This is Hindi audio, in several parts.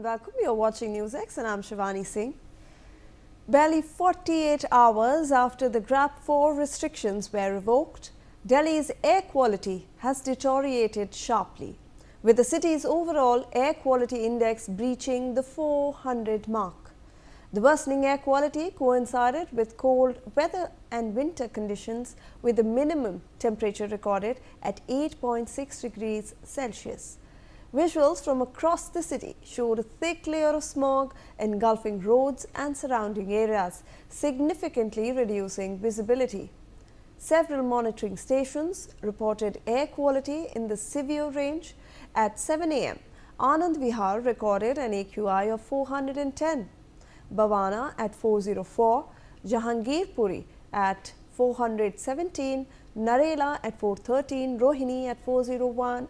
welcome. You're watching NewsX and I'm Shivani Singh. Barely 48 hours after the GRAP 4 restrictions were revoked, Delhi's air quality has deteriorated sharply, with the city's overall air quality index breaching the 400 mark. The worsening air quality coincided with cold weather and winter conditions, with the minimum temperature recorded at 8.6 degrees Celsius. Visuals from across the city showed a thick layer of smog engulfing roads and surrounding areas, significantly reducing visibility. Several monitoring stations reported air quality in the severe range. At 7 a.m., Anand Vihar recorded an AQI of 410, Bhavana at 404, Jahangirpuri at 417, Narela at 413, Rohini at 401,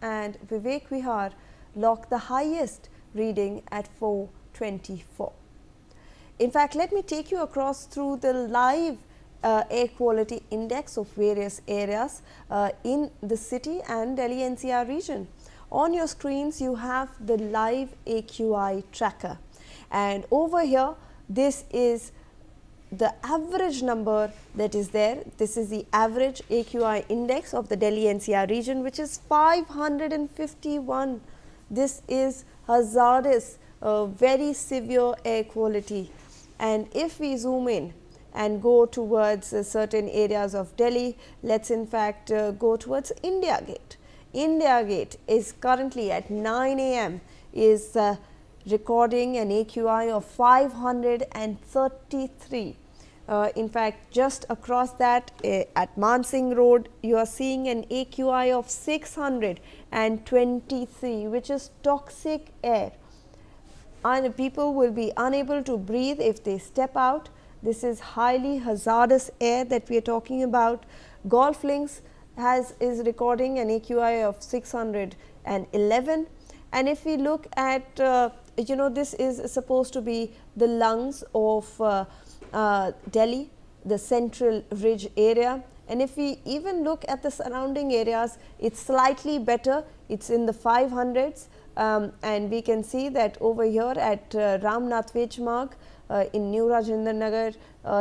and Vivek Vihar locked the highest reading at 424. In fact, let me take you across through the live air quality index of various areas in the city and Delhi NCR region. On your screens, you have the live AQI tracker, and over here, this is the average number that is there. This is the average AQI index of the Delhi NCR region, which is 551. This is hazardous, very severe air quality. And if we zoom in and go towards certain areas of Delhi, let's in fact go towards India Gate. India Gate is currently at 9 a.m. is recording an AQI of 533. In fact, just across that at Mansingh Road, you are seeing an AQI of 623, which is toxic air. And people will be unable to breathe if they step out. This is highly hazardous air that we are talking about. Golf Links is recording an AQI of 611. And if we look at, this is supposed to be the lungs of Delhi, the central ridge area, and if we even look at the surrounding areas, it's slightly better. It's in the 500s, and we can see that over here at Ramnath Vejmarg in New Rajendra Nagar,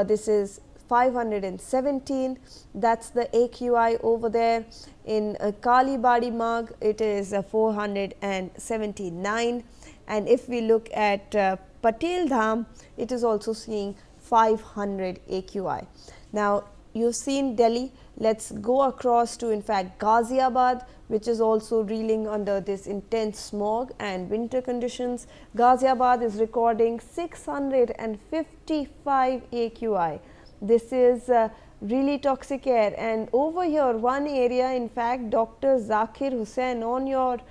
this is 517. That's the AQI over there. In Kalibadi Marg, it is 479, and if we look at Patel Dham, it is also seeing 500 AQI. Now, you've seen Delhi. Let's go across to in fact Ghaziabad, which is also reeling under this intense smog and winter conditions. Ghaziabad is recording 655 AQI. This is really toxic air, and over here one area, in fact, Dr. Zakir Hussain on your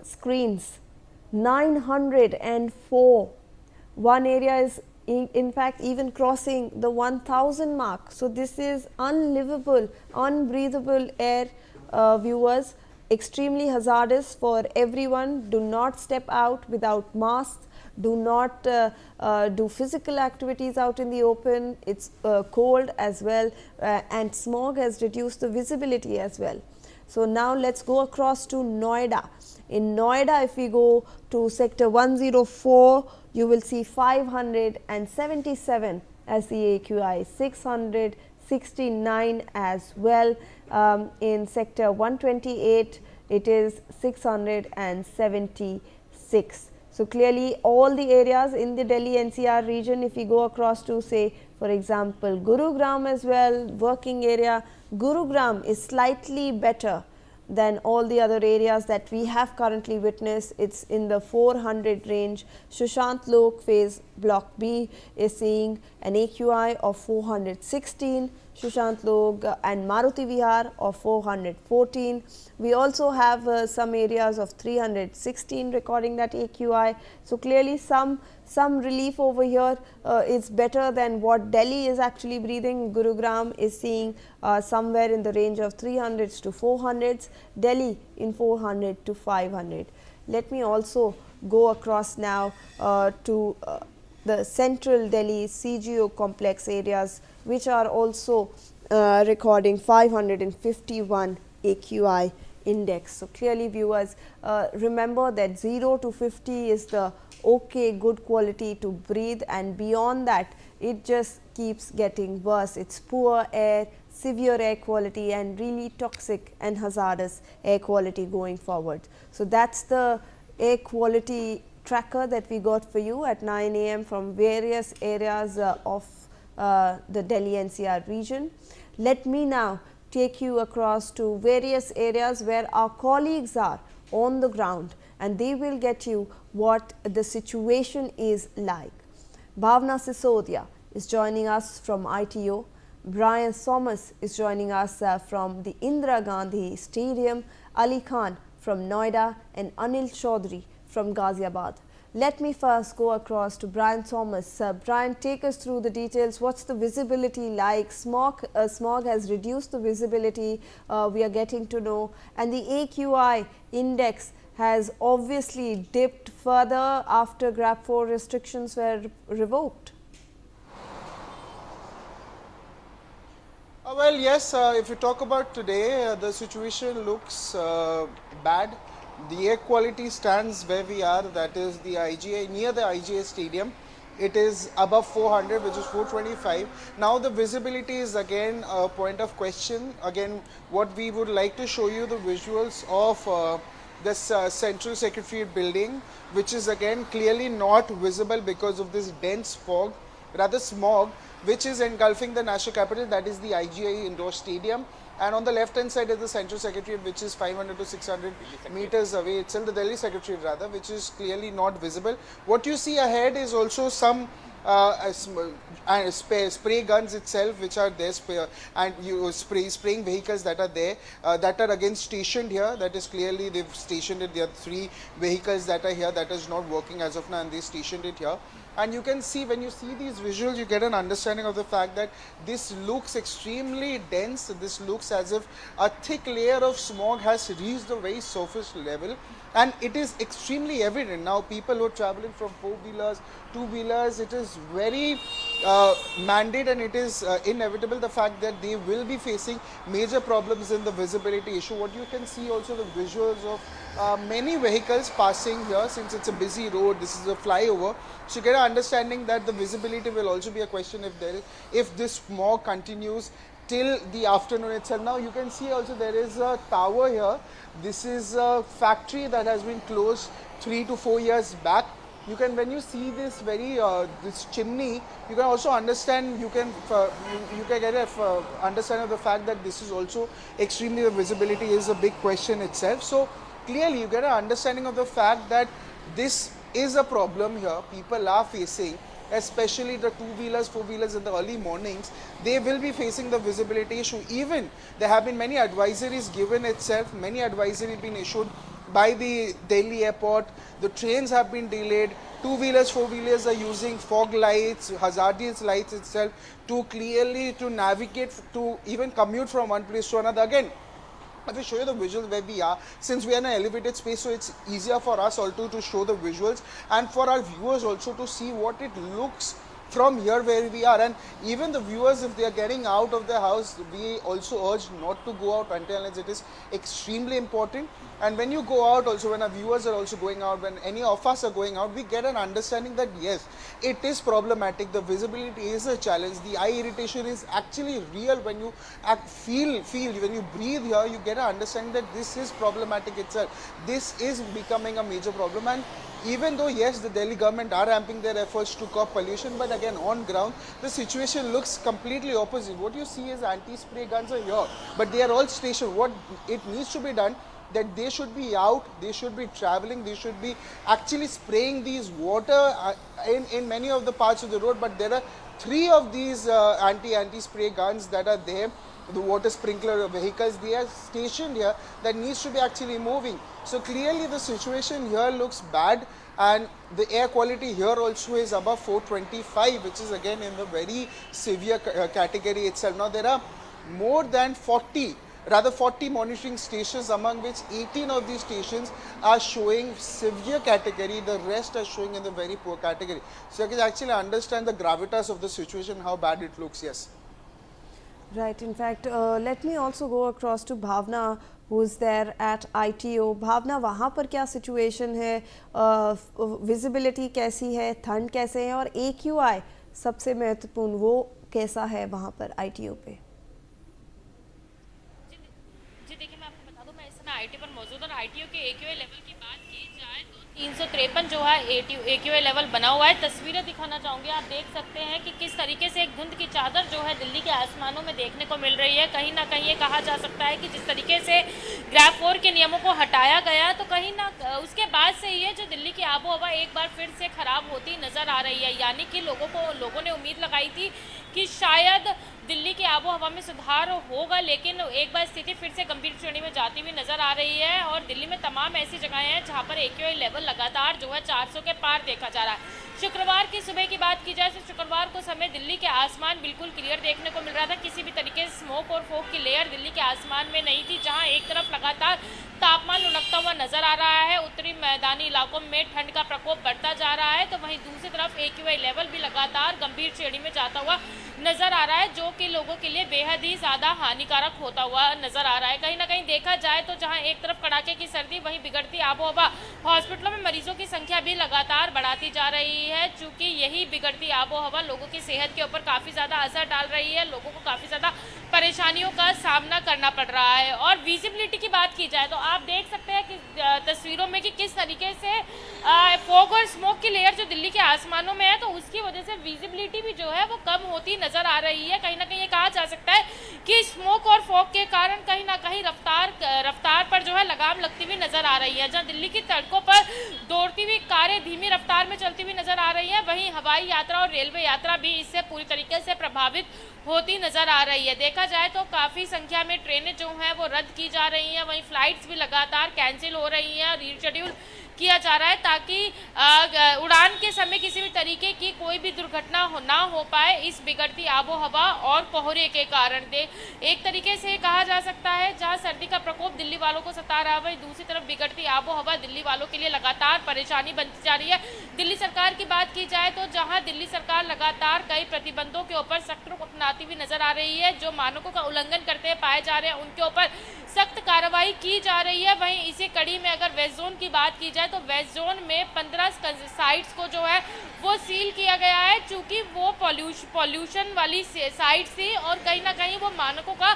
screens, 904. One area is in fact even crossing the 1000 mark. So this is unlivable, unbreathable air, viewers, extremely hazardous for everyone. Do not step out without masks. Do not do physical activities out in the open. It's cold as well, and smog has reduced the visibility as well. So now let's go across to Noida. In Noida, if we go to sector 104, you will see 577 as the AQI, 669 as well. In sector 128, it is 676. So clearly all the areas in the Delhi NCR region, if we go across to say for example Gurugram as well, working area, Gurugram is slightly better than all the other areas that we have currently witnessed. It's in the 400 range. Sushant Lok phase block B is seeing an AQI of 416, Sushant Lok and Maruti Vihar of 414. We also have some areas of 316 recording that AQI. So clearly some relief over here. Is better than what Delhi is actually breathing. Gurugram is seeing somewhere in the range of 300s to 400s, Delhi in 400 to 500. Let me also go across now to the central Delhi CGO complex areas, which are also recording 551 AQI index. So clearly viewers, remember that 0 to 50 is the okay good quality to breathe, and beyond that it just keeps getting worse. It's poor air, severe air quality and really toxic and hazardous air quality going forward. So that's the air quality tracker that we got for you at 9 a.m. from various areas of the Delhi NCR region. Let me now take you across to various areas where our colleagues are on the ground, and they will get you what the situation is like. Bhavna Sisodia is joining us from ITO. Brian Thomas is joining us from the Indira Gandhi Stadium. Ali Khan from Noida and Anil Chaudhary from Ghaziabad. Let me first go across to Brian Thomas. Brian, take us through the details. What's the visibility like? Smog has reduced the visibility, we are getting to know, and the AQI index has obviously dipped further after GRAP 4 restrictions were revoked. Well, yes, if you talk about today, the situation looks bad. The air quality stands where we are, that is the IGA, near the IGA stadium. It is above 400, which is 425. Now the visibility is again a point of question. Again, what we would like to show you the visuals of this Central Secretariat building, which is again clearly not visible because of this dense fog, rather smog, which is engulfing the national capital, that is the IGI indoor stadium. And on the left hand side is the Central Secretariat, which is 500 to 600 meters away itself, the Delhi Secretariat rather, which is clearly not visible. What you see ahead is also some spray guns itself, which are there, and spraying vehicles that are there, that are again stationed here. That is clearly they've stationed it. There are 3 vehicles that are here that is not working as of now, and they stationed it here. And you can see, when you see these visuals, you get an understanding of the fact that this looks extremely dense. This looks as if a thick layer of smog has reached the very surface level, and it is extremely evident. Now people who are traveling from 4-wheelers, 2-wheelers, it is very mandate, and it is inevitable the fact that they will be facing major problems in the visibility issue. What you can see also the visuals of many vehicles passing here, since it's a busy road, this is a flyover. So you get an understanding that the visibility will also be a question if this smog continues till the afternoon itself. Now you can see also there is a tower here. This is a factory that has been closed 3 to 4 years back. You can, when you see this this chimney, you can also understand, you can get a understanding of the fact that this is also extremely, the visibility is a big question itself. So clearly you get an understanding of the fact that this is a problem here people are facing, especially the 2-wheelers, 4-wheelers in the early mornings. They will be facing the visibility issue. Even there have been many advisories given itself, many advisories been issued by the Delhi airport. The trains have been delayed. 2-wheelers, 4-wheelers are using fog lights, hazardous lights itself to clearly to navigate, to even commute from one place to another. Again, if we show you the visuals where we are, since we are in an elevated space, so it's easier for us also to show the visuals and for our viewers also to see what it looks from here where we are. And even the viewers, if they are getting out of the house, we also urge not to go out until unless it is extremely important. And when you go out also, when our viewers are also going out, when any of us are going out, we get an understanding that yes, it is problematic. The visibility is a challenge. The eye irritation is actually real. When you feel when you breathe here, you get an understanding that this is problematic itself. This is becoming a major problem. And even though yes, the Delhi government are ramping their efforts to curb pollution, but again on ground the situation looks completely opposite. What you see is anti-spray guns are here, but they are all stationed. What it needs to be done, that they should be out, they should be traveling, they should be actually spraying these water in many of the parts of the road. But there are 3 of these anti-spray guns that are there, the water sprinkler vehicles, they are stationed here, that needs to be actually moving. So clearly the situation here looks bad, and the air quality here also is above 425, which is again in the very severe category itself. Now there are more than 40 monitoring stations, among which 18 of these stations are showing severe category, the rest are showing in the very poor category. So you can actually understand the gravitas of the situation, how bad it looks. Yes. Right. In fact, let me also go across to Bhavna, who's there at ITO. Bhavna, वहाँ पर क्या सिचुएशन है, विजिबिलिटी कैसी है, ठंड कैसे है और AQI सबसे महत्वपूर्ण वो कैसा है वहाँ पर ITO पे? जी देखिए, मैं आपको बता दूं, मैं इस समय आईटी पर मौजूद और आईटीओ के एक्यूआई लेवल की बात की जाए तो 353 जो है एक्यूआई लेवल बना हुआ है। तस्वीरें दिखाना चाहूँगी, आप देख सकते हैं कि किस तरीके से एक धुंध की चादर जो है दिल्ली के आसमानों में देखने को मिल रही है। कहीं ना कहीं ये कहा जा सकता है कि जिस तरीके से ग्रैफ 4 के नियमों को हटाया गया तो कहीं ना उसके बाद से ही है जो दिल्ली की आबो हवा एक बार फिर से खराब होती नजर आ रही है। यानी कि लोगों ने उम्मीद लगाई थी कि शायद दिल्ली की आबो हवा में सुधार होगा, लेकिन एक बार स्थिति फिर से गंभीर श्रेणी में जाती हुई नजर आ रही है और दिल्ली में तमाम ऐसी जगहें हैं जहां पर एक्यूआई लेवल लगातार जो है 400 के पार देखा जा रहा है। शुक्रवार की सुबह की बात की जाए तो शुक्रवार को समय दिल्ली के आसमान बिल्कुल क्लियर देखने को मिल रहा था। किसी भी तरीके से स्मोक और फोग की लेयर दिल्ली के आसमान में नहीं थी। जहां एक तरफ लगातार तापमान लुढ़कता हुआ नजर आ रहा है, उत्तरी मैदानी इलाकों में ठंड का प्रकोप बढ़ता जा रहा है, तो वहीं दूसरी तरफ एक्यूआई लेवल भी लगातार गंभीर श्रेणी में जाता हुआ नजर आ रहा है, जो कि लोगों के लिए बेहद ही ज्यादा हानिकारक होता हुआ नजर आ रहा है। कहीं ना कहीं देखा जाए तो जहां एक तरफ कड़ाके की सर्दी, वहीं बिगड़ती आबो हवा हॉस्पिटलों में मरीजों की संख्या भी लगातार बढ़ाती जा रही है। चूंकि यही बिगड़ती आबो हवा लोगों की सेहत के ऊपर काफी ज्यादा असर डाल रही है, लोगों को काफी ज्यादा परेशानियों का सामना करना पड़ रहा है। और विजिबिलिटी की बात की जाए तो आप देख सकते हैं कि तस्वीरों में कि किस तरीके से फॉग और स्मोक की लेयर जो दिल्ली के आसमानों में है, तो उसकी वजह से विजिबिलिटी भी जो है वो कम होती नजर आ रही है। कहीं ना कहीं ये कहा जा सकता है कि स्मोक और फॉग के कारण कहीं ना कहीं रफ्तार पर जो है लगाम लगती हुई नजर आ रही है। जहां दिल्ली की सड़कों पर दौड़ती हुई कारें धीमी रफ्तार में चलती हुई नजर आ रही है, वहीं हवाई यात्रा और रेलवे यात्रा भी इससे पूरी तरीके से प्रभावित होती नजर आ रही है। देखा जाए तो काफी संख्या में ट्रेनें जो हैं वो रद्द की जा रही हैं, वहीं फ्लाइट्स भी लगातार कैंसिल हो रही हैं, रीशेड्यूल किया जा रहा है ताकि उड़ान के समय किसी भी तरीके की कोई भी दुर्घटना ना हो पाए इस बिगड़ती आबो हवा और कोहरे के कारण। एक तरीके से कहा जा सकता है जहां सर्दी का प्रकोप दिल्ली वालों को सता रहा है, वहीं दूसरी तरफ बिगड़ती आबो हवा दिल्ली वालों के लिए लगातार परेशानी बनती जा रही है। दिल्ली सरकार की बात की जाए तो जहां दिल्ली सरकार लगातार कई प्रतिबंधों के ऊपर सख्त रुख अपनाती हुई नजर आ रही है, जो मानकों का उल्लंघन करते पाए जा रहे हैं उनके ऊपर सख्त कार्रवाई की जा रही है। वहीं इसी कड़ी में अगर वेस्ट जोन की बात की जाए तो वेस्ट जोन में 15 साइट्स को जो है वो सील किया गया है, चूंकि वो पॉल्यूशन वाली साइट थी और कहीं ना कहीं वो मानकों का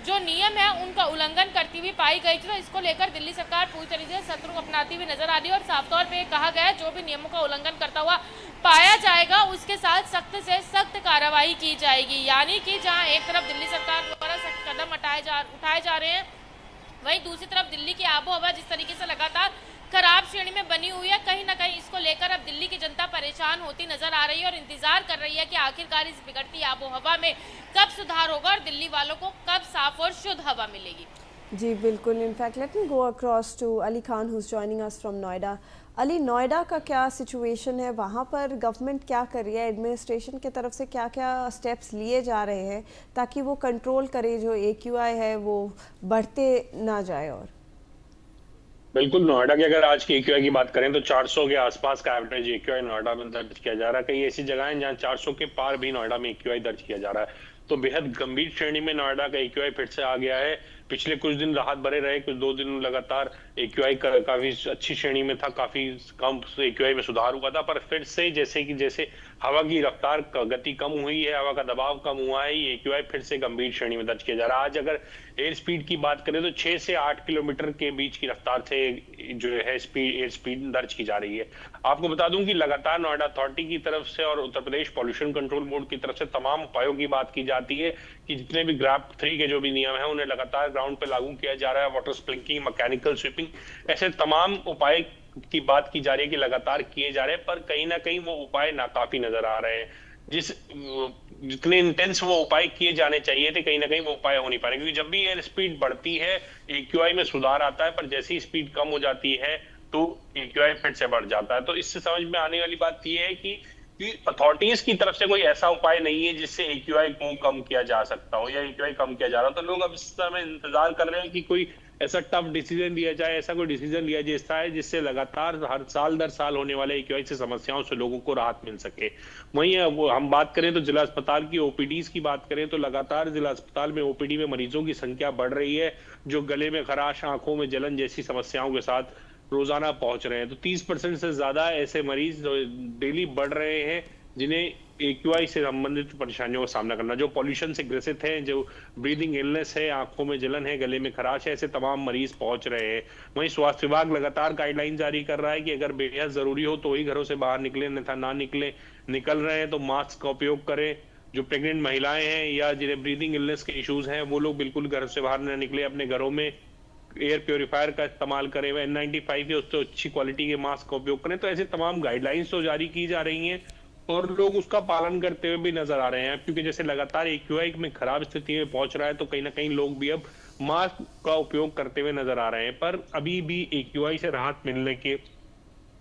जो नियम है उनका उल्लंघन करती हुई पाई गई थी। तो इसको लेकर दिल्ली सरकार पूरी तरीके से सख्त रुख अपनाती हुई नजर आ रही है और साफ तौर पे कहा गया है जो भी नियमों का उल्लंघन करता हुआ पाया जाएगा उसके साथ सख्त से सख्त कार्रवाई की जाएगी। यानी कि जहां एक तरफ दिल्ली सरकार द्वारा सख्त कदम उठाए जा रहे हैं, वहीं दूसरी तरफ दिल्ली की आबो हवा जिस तरीके से लगातार खराब श्रेणी में बनी हुई है, कहीं ना कहीं इसको लेकर अब दिल्ली की जनता परेशान होती नजर आ रही है और इंतजार कर रही है कि आखिरकार इस बिगड़ती आबो हवा में कब सुधार होगा और दिल्ली वालों को कब साफ और शुद्ध हवा मिलेगी। जी बिल्कुल। In fact let me go across to Ali Khan who is joining us from Noida. Ali, Noida का क्या सिचुएशन है, वहाँ पर गवर्नमेंट क्या कर रही है, एडमिनिस्ट्रेशन की तरफ से क्या क्या स्टेप्स लिए जा रहे हैं ताकि वो कंट्रोल करे जो AQI है वो बढ़ते ना जाए? और बिल्कुल, नोएडा की अगर आज की AQI की बात करें तो 400 के आसपास का एवरेज AQI नोएडा में दर्ज किया जा रहा है। कई ऐसी जगह हैं जहां 400 के पार भी नोएडा में AQI दर्ज किया जा रहा है, तो बेहद गंभीर श्रेणी में नोएडा का AQI फिर से आ गया है। पिछले कुछ दिन राहत भरे रहे, कुछ 2 दिन लगातार AQI काफी अच्छी श्रेणी में था, काफी कम AQI में सुधार हुआ था, पर फिर से जैसे हवा की रफ्तार गति कम हुई है, हवा का दबाव कम हुआ है, ये AQI फिर से गंभीर श्रेणी में दर्ज किया जा रहा है। आज अगर एयर स्पीड की बात करें तो 6 से 8 किलोमीटर के बीच की रफ्तार से जो है एयर स्पीड दर्ज की जा रही है। आपको बता दूं कि लगातार नोएडा अथॉरिटी की तरफ से और Uttar Pradesh pollution control board की तरफ से तमाम उपायों की बात की जाती है कि जितने भी ग्रैप 3 के जो भी नियम है उन्हें लगातार ग्राउंड पे लागू किया जा रहा है। वाटर स्प्रिंकलिंग, मैकेनिकल स्वीपिंग, ऐसे तमाम उपाय की बात की जा रही है कि लगातार किए जा रहे हैं, पर कहीं ना कहीं वो उपाय नाकाफी नजर आ रहे हैं। जितने इंटेंस वो उपाय किए जाने चाहिए थे, कहीं ना कहीं वो उपाय हो नहीं पा रहे, क्योंकि जब भी एयर स्पीड बढ़ती है AQI में सुधार आता है, पर जैसे ही स्पीड कम हो जाती है तो AQI फिर से बढ़ जाता है। तो इससे समझ में आने वाली बात यह है कि अथॉरिटीज की तरफ से कोई ऐसा उपाय नहीं है जिससे AQI को कम किया जा सकता हो या AQI कम किया जा रहा हो। तो लोग अब इस समय इंतजार कर रहे हैं कि कोई ऐसा टफ डिसीजन लिया जाए, ऐसा कोई डिसीजन लिया जाए जिससे लगातार हर साल दर साल होने वाले एक्यूआई से समस्याओं से लोगों को राहत मिल सके। वहीं हम बात करें तो जिला अस्पताल की ओपीडीज की बात करें तो लगातार जिला अस्पताल में ओपीडी में मरीजों की संख्या बढ़ रही है, जो गले में खराश, आंखों में जलन जैसी समस्याओं के साथ रोजाना पहुंच रहे हैं। तो 30% से ज्यादा ऐसे मरीज डेली बढ़ रहे हैं जिन्हें एक्यूआई से संबंधित परेशानियों का सामना करना, जो पॉल्यूशन से ग्रसित हैं, जो ब्रीदिंग इलनेस है, आंखों में जलन है, गले में खराश है, ऐसे तमाम मरीज पहुंच रहे हैं। वहीं स्वास्थ्य विभाग लगातार गाइडलाइन जारी कर रहा है कि अगर बेहद जरूरी हो तो ही घरों से बाहर निकले, अन्यथा ना निकले। निकल रहे हैं तो मास्क का उपयोग करें। जो प्रेग्नेंट महिलाएं हैं या जिन्हें ब्रीदिंग इलनेस के इश्यूज हैं, वो लोग बिल्कुल घर से बाहर न निकले, अपने घरों में एयर प्योरीफायर का इस्तेमाल करें, N95 या उससे अच्छी क्वालिटी के मास्क का उपयोग करें। तो ऐसे तमाम गाइडलाइंस तो जारी की जा रही हैं और लोग उसका पालन करते हुए भी नजर आ रहे हैं, क्योंकि जैसे लगातार एक्यूआई में खराब स्थिति में पहुंच रहा है तो कहीं ना कहीं लोग भी अब मास्क का उपयोग करते हुए नजर आ रहे हैं। पर अभी भी एक्यूआई से राहत मिलने के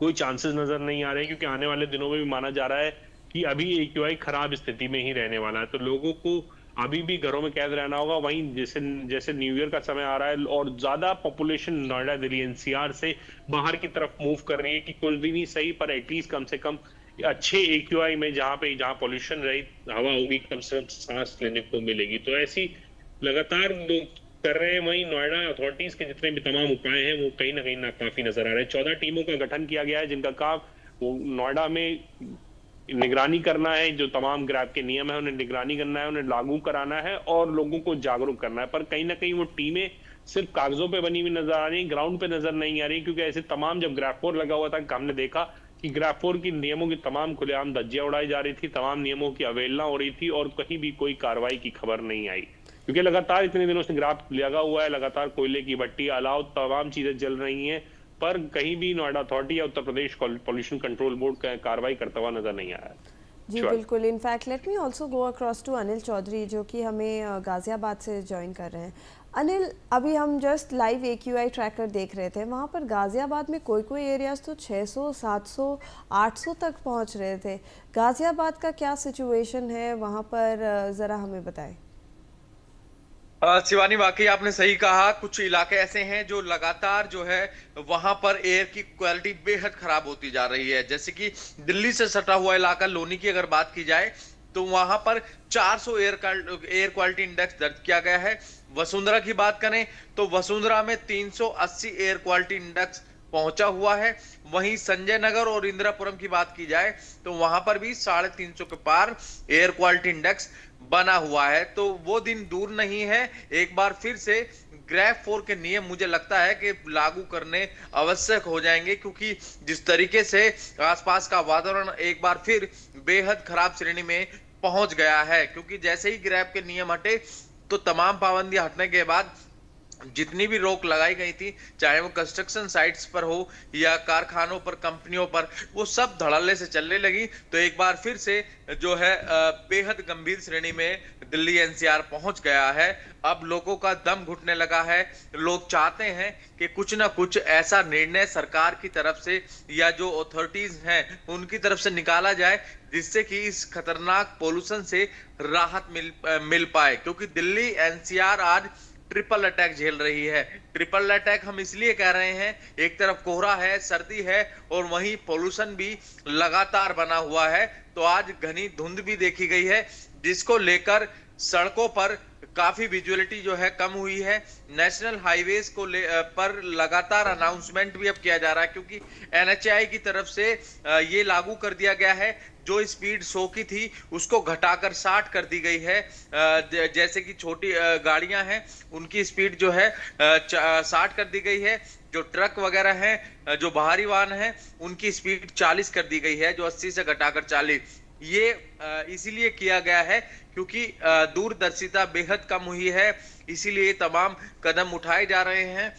कोई चांसेस नजर नहीं आ रहे, क्योंकि आने वाले दिनों में भी माना जा रहा है कि अभी एक्यूआई खराब स्थिति में ही रहने वाला है। तो लोगों को अभी भी घरों में कैद रहना होगा। वहीं जैसे जैसे न्यू ईयर का समय आ रहा है और ज्यादा पॉपुलेशन नोएडा, दिल्ली, एनसीआर से बाहर की तरफ मूव कर रही है, कि कुछ भी नहीं सही पर एटलीस्ट कम से कम अच्छे एक्यूआई में जहां पॉल्यूशन रहित हवा होगी, कम से कम सांस लेने को मिलेगी। तो ऐसी लगातार लोग कर रहे हैं। वहीं नोएडा अथॉरिटीज के जितने भी तमाम उपाय हैं वो कहीं ना कहीं नाकाफी नजर आ रहे हैं। 14 टीमों का गठन किया गया है, जिनका काम वो नोएडा में निगरानी करना है। जो तमाम ग्रैब के नियम है उन्हें निगरानी करना है, उन्हें लागू कराना है और लोगों को जागरूक करना है। पर कहीं ना कहीं वो टीमें सिर्फ कागजों पे बनी हुई नजर आ रही है, ग्राउंड पे नजर नहीं आ रही, क्योंकि ऐसे तमाम जब ग्रैब 4 लगा हुआ था हमने देखा कि ग्रैब 4 की नियमों की तमाम खुलेआम धज्जियां उड़ाई जा रही थी, तमाम नियमों की अवहेलना हो रही थी और कहीं भी कोई कार्रवाई की खबर नहीं आई, क्योंकि लगातार इतने दिनों से ग्राफ लगा हुआ है, लगातार कोयले की भट्टी अलाव तमाम चीजें जल रही हैं, पर कहीं भी नोएडा अथॉरिटी या Uttar Pradesh pollution control board का कार्रवाई करता हुआ नजर नहीं आया है। जी बिल्कुल। In fact let me also go across to Anil Chaudhary, जो कि हमें गाजियाबाद से ज्वाइन कर रहे हैं। अनिल, अभी हम जस्ट लाइव एक्यूआई ट्रैकर देख रहे थे, वहाँ पर गाजियाबाद में कोई एरियाज तो 600, 700, 800 तक पहुँच रहे थे। गाजियाबाद का क्या सिचुएशन है वहाँ पर, ज़रा हमें बताएं। शिवानी, वाकई आपने सही कहा। कुछ इलाके ऐसे हैं जो लगातार जो है वहां पर एयर की क्वालिटी बेहद खराब होती जा रही है। जैसे कि दिल्ली से सटा हुआ इलाका लोनी की अगर बात की जाए तो वहां पर 400 एयर क्वालिटी इंडेक्स दर्ज किया गया है। वसुंधरा की बात करें तो वसुंधरा में 380 एयर क्वालिटी इंडेक्स पहुंचा हुआ है। वहीं संजय नगर और इंदिरापुरम की बात की जाए तो वहां पर भी 350 के पार एयर क्वालिटी इंडेक्स बना हुआ है। तो वो दिन दूर नहीं है, एक बार फिर से ग्रैब 4 के नियम मुझे लगता है कि लागू करने आवश्यक हो जाएंगे, क्योंकि जिस तरीके से आसपास का वातावरण एक बार फिर बेहद खराब श्रेणी में पहुंच गया है। क्योंकि जैसे ही ग्रैब के नियम हटे तो तमाम पाबंदियां हटने के बाद जितनी भी रोक लगाई गई थी, चाहे वो कंस्ट्रक्शन साइट्स पर हो या कारखानों पर, कंपनियों पर, वो सब धड़ल्ले से चलने लगी। तो एक बार फिर से जो है बेहद गंभीर श्रेणी में दिल्ली एनसीआर पहुंच गया है। अब लोगों का दम घुटने लगा है। लोग चाहते हैं कि कुछ ना कुछ ऐसा निर्णय सरकार की तरफ से या जो अथॉरिटीज हैं उनकी तरफ से निकाला जाए, जिससे कि इस खतरनाक पोल्यूशन से राहत मिल पाए। क्योंकि दिल्ली एनसीआर आज ट्रिपल अटैक झेल रही है। ट्रिपल अटैक हम इसलिए कह रहे हैं, एक तरफ कोहरा है, सर्दी है और वहीं पोल्यूशन भी लगातार बना हुआ है। तो आज घनी धुंध भी देखी गई है, जिसको लेकर सड़कों पर काफी विजुअलिटी जो है कम हुई है। नेशनल हाईवेज को पर लगातार अनाउंसमेंट भी अब किया जा रहा है, क्योंकि एनएचएआई की तरफ से ये लागू कर दिया गया है। जो स्पीड 100 की थी उसको घटाकर 60 कर दी गई है। जैसे कि छोटी गाड़ियां हैं उनकी स्पीड जो है 60 कर दी गई है। जो ट्रक वगैरह हैं, जो भारी वाहन हैं, उनकी स्पीड 40 कर दी गई है, जो 80 से घटाकर 40। ये इसीलिए किया गया है क्योंकि दूरदर्शिता बेहद कम हुई है, इसीलिए तमाम कदम उठाए जा रहे हैं।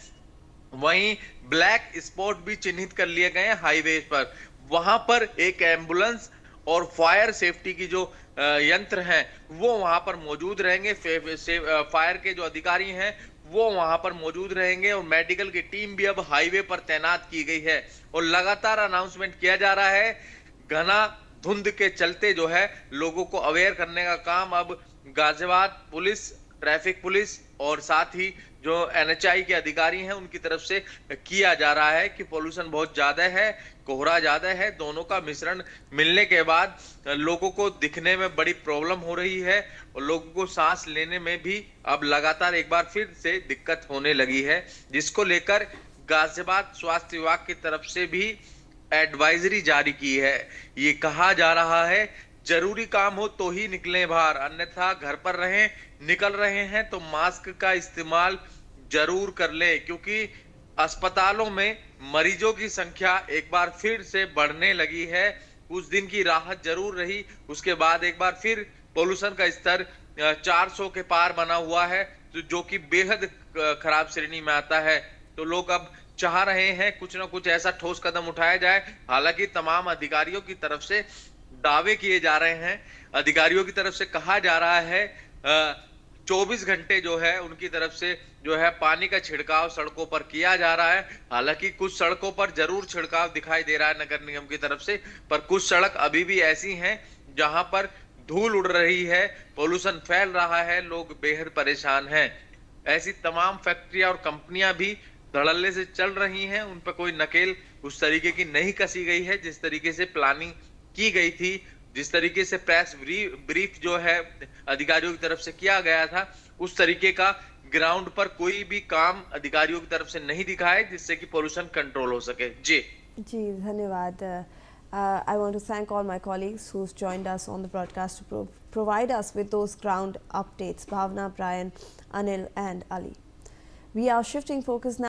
वहीं ब्लैक स्पॉट भी चिन्हित कर लिए गए हैं हाईवे पर। वहां पर एक एम्बुलेंस और फायर सेफ्टी की जो यंत्र हैं वो वहां पर मौजूद रहेंगे। फायर के जो अधिकारी हैं वो वहां पर मौजूद रहेंगे और मेडिकल की टीम भी अब हाईवे पर तैनात की गई है। और लगातार अनाउंसमेंट किया जा रहा है। घना धुंध के चलते जो है लोगों को अवेयर करने का काम अब गाजियाबाद पुलिस, ट्रैफिक पुलिस और साथ ही जो NHAI के अधिकारी हैं उनकी तरफ से किया जा रहा है कि पोल्यूशन बहुत ज्यादा है, कोहरा ज्यादा है, दोनों का मिश्रण मिलने के बाद लोगों को दिखने में बड़ी प्रॉब्लम हो रही है और लोगों को सांस लेने में भी अब लगातार एक बार फिर से दिक्कत होने लगी है, जिसको लेकर गाजियाबाद स्वास्थ्य विभाग की तरफ से भी एडवाइजरी जारी की है। ये कहा जा रहा है जरूरी काम हो तो ही निकलें बाहर, अन्यथा घर पर रहें, निकल रहे हैं तो मास्क का इस्तेमाल जरूर कर लें, क्योंकि अस्पतालों में मरीजों की संख्या एक बार फिर से बढ़ने लगी है। कुछ दिन की राहत जरूर रही, उसके बाद एक बार फिर पोल्यूशन का स्तर 400 के पार बना हुआ है, जो कि बेहद खराब श्रेणी में आता है। तो लोग अब चाह रहे हैं कुछ ना कुछ ऐसा ठोस कदम उठाया जाए। हालांकि तमाम अधिकारियों की तरफ से दावे किए जा रहे हैं, अधिकारियों की तरफ से कहा जा रहा है 24 घंटे जो है उनकी तरफ से जो है पानी का छिड़काव सड़कों पर किया जा रहा है। हालांकि कुछ सड़कों पर जरूर छिड़काव दिखाई दे रहा है नगर निगम की तरफ से, पर कुछ सड़क अभी भी ऐसी हैं जहां पर धूल उड़ रही है, पोल्यूशन फैल रहा है, लोग बेहद परेशान हैं। ऐसी तमाम फैक्ट्रियां और कंपनियां भी धड़ल्ले से चल रही हैं, उन पर कोई नकेल उस तरीके की नहीं कसी गई है जिस तरीके से प्लानिंग की गई थी, जिस तरीके से प्रेस ब्रीफ जो है अधिकारियों की तरफ से किया गया था, उस तरीके का ग्राउंड पर कोई भी काम अधिकारियों की तरफ से नहीं दिखा है जिससे कि पोल्यूशन कंट्रोल हो सके। जी धन्यवाद. I want to thank all my colleagues who's joined us on the broadcast to provide us with those ground updates. Bhavna, Brian, Anil and Ali. We are shifting focus now.